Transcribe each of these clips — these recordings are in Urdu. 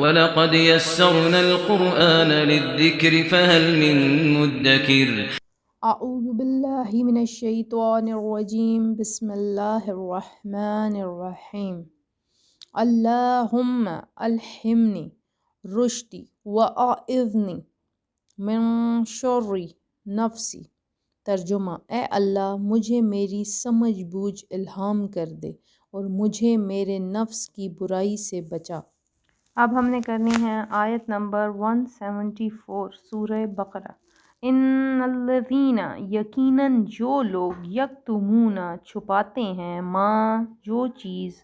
وَلَقَدْ يَسَّرْنَا الْقُرْآنَ لِلذِّكْرِ فَهَلْ مِن مُّدَّكِرٍ اعوذ باللہ من الشیطان الرجیم بسم اللہ الرحمن الرحیم اللہم الہمنی رشدی واعذنی من شر نفسی۔ ترجمہ: اے اللہ مجھے میری سمجھ بوجھ الہام کر دے اور مجھے میرے نفس کی برائی سے بچا۔ اب ہم نے کرنی ہے آیت نمبر 174 سورہ بقرہ۔ ان الذین یقیناً جو لوگ یکتمون چھپاتے ہیں ما جو چیز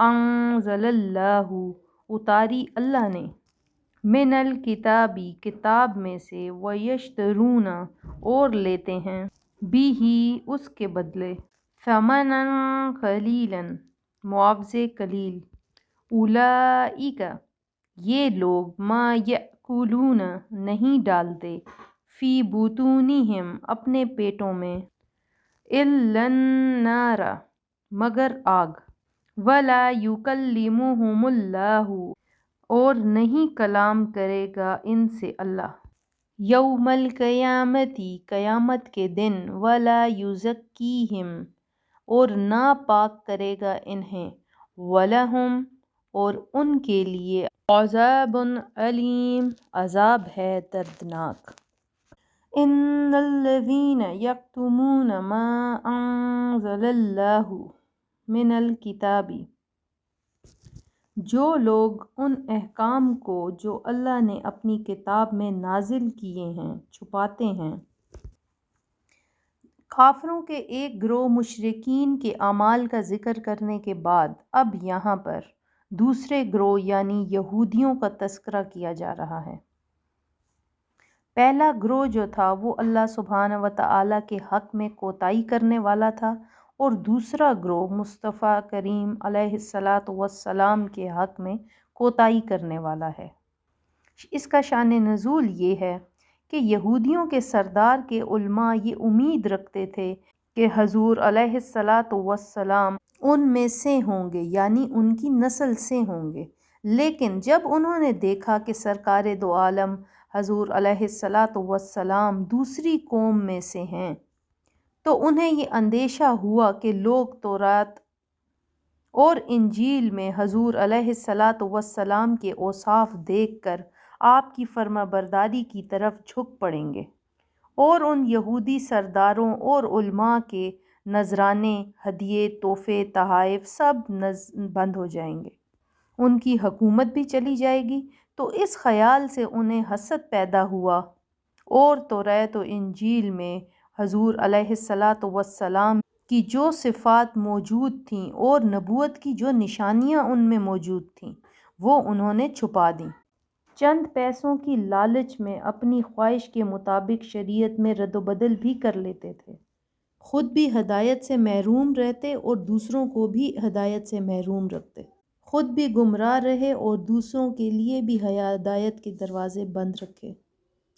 انزل اللہ اتاری اللہ نے من الکتابی کتاب میں سے ویشترون اور لیتے ہیں بھی اس کے بدلے ثمنا قلیلا معاوضے قلیل اولئک یہ لوگ ما یأکلون نہیں ڈالتے فی بطونہم اپنے پیٹوں میں الا النار مگر آگ ولا یکلمہم اللہ اور نہیں کلام کرے گا ان سے اللہ یوم القیامتی قیامت کے دن ولا یزکیہم اور نہ پاک کرے گا انہیں ولہم اور ان کے لیے عذاب علیم عذاب ہے دردناک۔ ان الذین یکتمون ما انزل اللہ من الکتاب جو لوگ ان احکام کو جو اللہ نے اپنی کتاب میں نازل کیے ہیں چھپاتے ہیں۔ کافروں کے ایک گروہ مشرکین کے اعمال کا ذکر کرنے کے بعد اب یہاں پر دوسرے گروہ یعنی یہودیوں کا تذکرہ کیا جا رہا ہے۔ پہلا گروہ جو تھا وہ اللہ سبحانہ وتعالیٰ کے حق میں کوتاہی کرنے والا تھا اور دوسرا گروہ مصطفیٰ کریم علیہ الصلاۃ والسلام کے حق میں کوتاہی کرنے والا ہے۔ اس کا شان نزول یہ ہے کہ یہودیوں کے سردار کے علماء یہ امید رکھتے تھے کہ حضور علیہ الصلاۃ والسلام ان میں سے ہوں گے یعنی ان کی نسل سے ہوں گے، لیکن جب انہوں نے دیکھا کہ سرکار دو عالم حضور علیہ الصلاۃ والسلام دوسری قوم میں سے ہیں تو انہیں یہ اندیشہ ہوا کہ لوگ تورات اور انجیل میں حضور علیہ الصلاۃ والسلام کے اوصاف دیکھ کر آپ کی فرما برداری کی طرف جھک پڑیں گے اور ان یہودی سرداروں اور علماء کے نذرانے ہدیے تحفے تحائف سب بند ہو جائیں گے، ان کی حکومت بھی چلی جائے گی۔ تو اس خیال سے انہیں حسد پیدا ہوا اور تورات و انجیل میں حضور علیہ الصلاۃ والسلام کی جو صفات موجود تھیں اور نبوت کی جو نشانیاں ان میں موجود تھیں وہ انہوں نے چھپا دیں۔ چند پیسوں کی لالچ میں اپنی خواہش کے مطابق شریعت میں رد و بدل بھی کر لیتے تھے، خود بھی ہدایت سے محروم رہتے اور دوسروں کو بھی ہدایت سے محروم رکھتے، خود بھی گمراہ رہے اور دوسروں کے لیے بھی ہدایت کے دروازے بند رکھے۔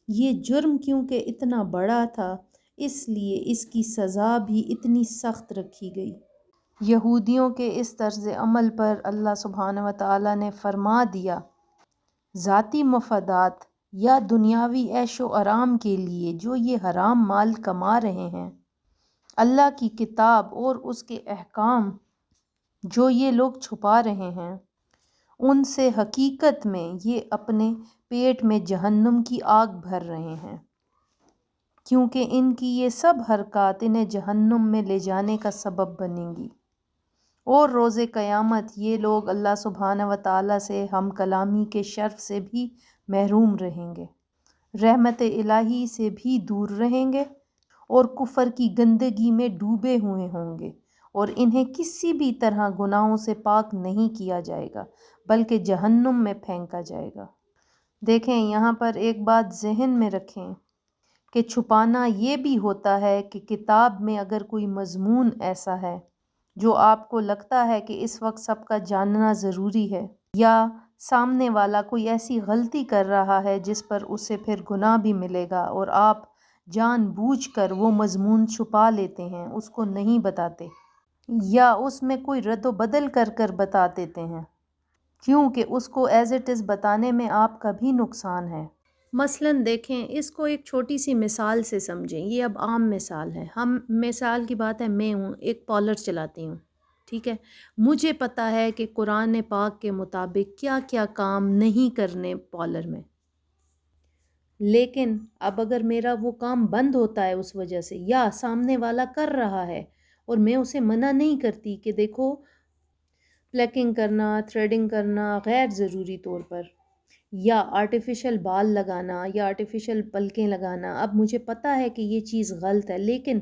یہ جرم کیونکہ اتنا بڑا تھا اس لیے اس کی سزا بھی اتنی سخت رکھی گئی۔ یہودیوں کے اس طرز عمل پر اللہ سبحانہ وتعالیٰ نے فرما دیا ذاتی مفادات یا دنیاوی عیش و آرام کے لیے جو یہ حرام مال کما رہے ہیں، اللہ کی کتاب اور اس کے احکام جو یہ لوگ چھپا رہے ہیں ان سے حقیقت میں یہ اپنے پیٹ میں جہنم کی آگ بھر رہے ہیں، کیونکہ ان کی یہ سب حرکات انہیں جہنم میں لے جانے کا سبب بنیں گی اور روز قیامت یہ لوگ اللہ سبحانہ وتعالیٰ سے ہم کلامی کے شرف سے بھی محروم رہیں گے، رحمت الہی سے بھی دور رہیں گے اور کفر کی گندگی میں ڈوبے ہوئے ہوں گے اور انہیں کسی بھی طرح گناہوں سے پاک نہیں کیا جائے گا بلکہ جہنم میں پھینکا جائے گا۔ دیکھیں یہاں پر ایک بات ذہن میں رکھیں کہ چھپانا یہ بھی ہوتا ہے کہ کتاب میں اگر کوئی مضمون ایسا ہے جو آپ کو لگتا ہے کہ اس وقت سب کا جاننا ضروری ہے یا سامنے والا کوئی ایسی غلطی کر رہا ہے جس پر اسے پھر گناہ بھی ملے گا اور آپ جان بوجھ کر وہ مضمون چھپا لیتے ہیں، اس کو نہیں بتاتے یا اس میں کوئی رد و بدل کر بتا دیتے ہیں، کیونکہ اس کو ایز اٹ از بتانے میں آپ کا بھی نقصان ہے۔ مثلاً دیکھیں، اس کو ایک چھوٹی سی مثال سے سمجھیں، یہ اب عام مثال ہے۔ ہم مثال کی بات ہے، میں ہوں ایک پارلر چلاتی ہوں، ٹھیک ہے، مجھے پتہ ہے کہ قرآن پاک کے مطابق کیا کیا کام نہیں کرنے پارلر میں، لیکن اب اگر میرا وہ کام بند ہوتا ہے اس وجہ سے، یا سامنے والا کر رہا ہے اور میں اسے منع نہیں کرتی کہ دیکھو پلکنگ کرنا، تھریڈنگ کرنا غیر ضروری طور پر، یا آرٹیفیشل بال لگانا یا آرٹیفیشل پلکیں لگانا، اب مجھے پتہ ہے کہ یہ چیز غلط ہے، لیکن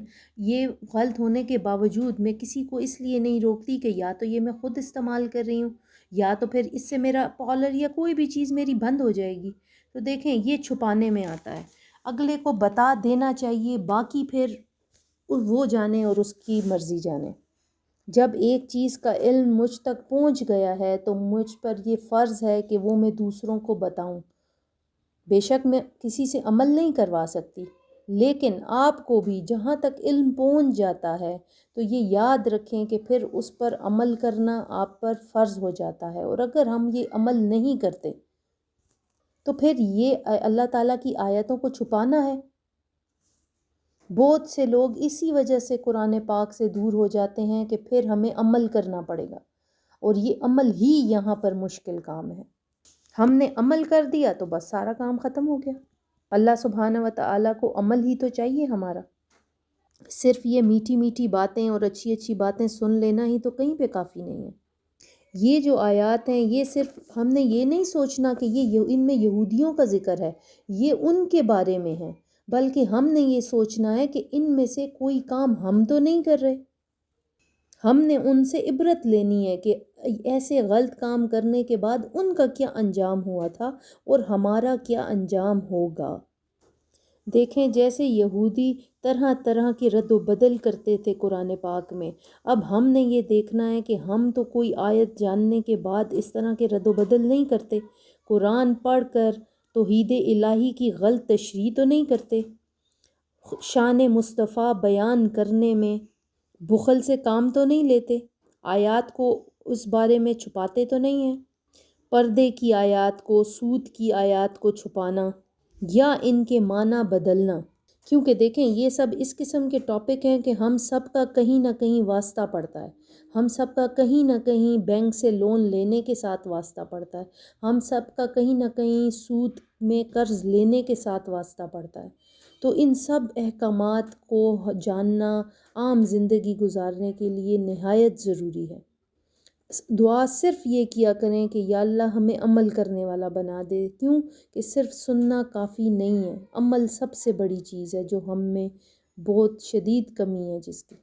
یہ غلط ہونے کے باوجود میں کسی کو اس لیے نہیں روکتی کہ یا تو یہ میں خود استعمال کر رہی ہوں، یا تو پھر اس سے میرا پارلر یا کوئی بھی چیز میری بند ہو جائے گی۔ تو دیکھیں، یہ چھپانے میں آتا ہے، اگلے کو بتا دینا چاہیے، باقی پھر وہ جانے اور اس کی مرضی جانے۔ جب ایک چیز کا علم مجھ تک پہنچ گیا ہے تو مجھ پر یہ فرض ہے کہ وہ میں دوسروں کو بتاؤں۔ بے شک میں کسی سے عمل نہیں کروا سکتی، لیکن آپ کو بھی جہاں تک علم پہنچ جاتا ہے تو یہ یاد رکھیں کہ پھر اس پر عمل کرنا آپ پر فرض ہو جاتا ہے، اور اگر ہم یہ عمل نہیں کرتے تو پھر یہ اللہ تعالیٰ کی آیتوں کو چھپانا ہے۔ بہت سے لوگ اسی وجہ سے قرآن پاک سے دور ہو جاتے ہیں کہ پھر ہمیں عمل کرنا پڑے گا، اور یہ عمل ہی یہاں پر مشکل کام ہے۔ ہم نے عمل کر دیا تو بس سارا کام ختم ہو گیا۔ اللہ سبحانہ و تعالیٰ کو عمل ہی تو چاہیے ہمارا، صرف یہ میٹھی میٹھی باتیں اور اچھی اچھی باتیں سن لینا ہی تو کہیں پہ کافی نہیں ہے۔ یہ جو آیات ہیں، یہ صرف ہم نے یہ نہیں سوچنا کہ یہ ان میں یہودیوں کا ذکر ہے، یہ ان کے بارے میں ہے، بلکہ ہم نے یہ سوچنا ہے کہ ان میں سے کوئی کام ہم تو نہیں کر رہے۔ ہم نے ان سے عبرت لینی ہے کہ ایسے غلط کام کرنے کے بعد ان کا کیا انجام ہوا تھا اور ہمارا کیا انجام ہوگا۔ دیکھیں، جیسے یہودی طرح طرح کی رد و بدل کرتے تھے قرآن پاک میں، اب ہم نے یہ دیکھنا ہے کہ ہم تو کوئی آیت جاننے کے بعد اس طرح کے رد و بدل نہیں کرتے، قرآن پڑھ کر توحید الہی کی غلط تشریح تو نہیں کرتے، شان مصطفیٰ بیان کرنے میں بخل سے کام تو نہیں لیتے، آیات کو اس بارے میں چھپاتے تو نہیں ہیں، پردے کی آیات کو، سود کی آیات کو چھپانا یا ان کے معنی بدلنا، کیونکہ دیکھیں یہ سب اس قسم کے ٹاپک ہیں کہ ہم سب کا کہیں نہ کہیں واسطہ پڑتا ہے، ہم سب کا کہیں نہ کہیں بینک سے لون لینے کے ساتھ واسطہ پڑتا ہے، ہم سب کا کہیں نہ کہیں سود میں قرض لینے کے ساتھ واسطہ پڑتا ہے۔ تو ان سب احکامات کو جاننا عام زندگی گزارنے کے لیے نہایت ضروری ہے۔ دعا صرف یہ کیا کریں کہ یا اللہ ہمیں عمل کرنے والا بنا دے، کیوں کہ صرف سننا کافی نہیں ہے، عمل سب سے بڑی چیز ہے جو ہم میں بہت شدید کمی ہے جس کی۔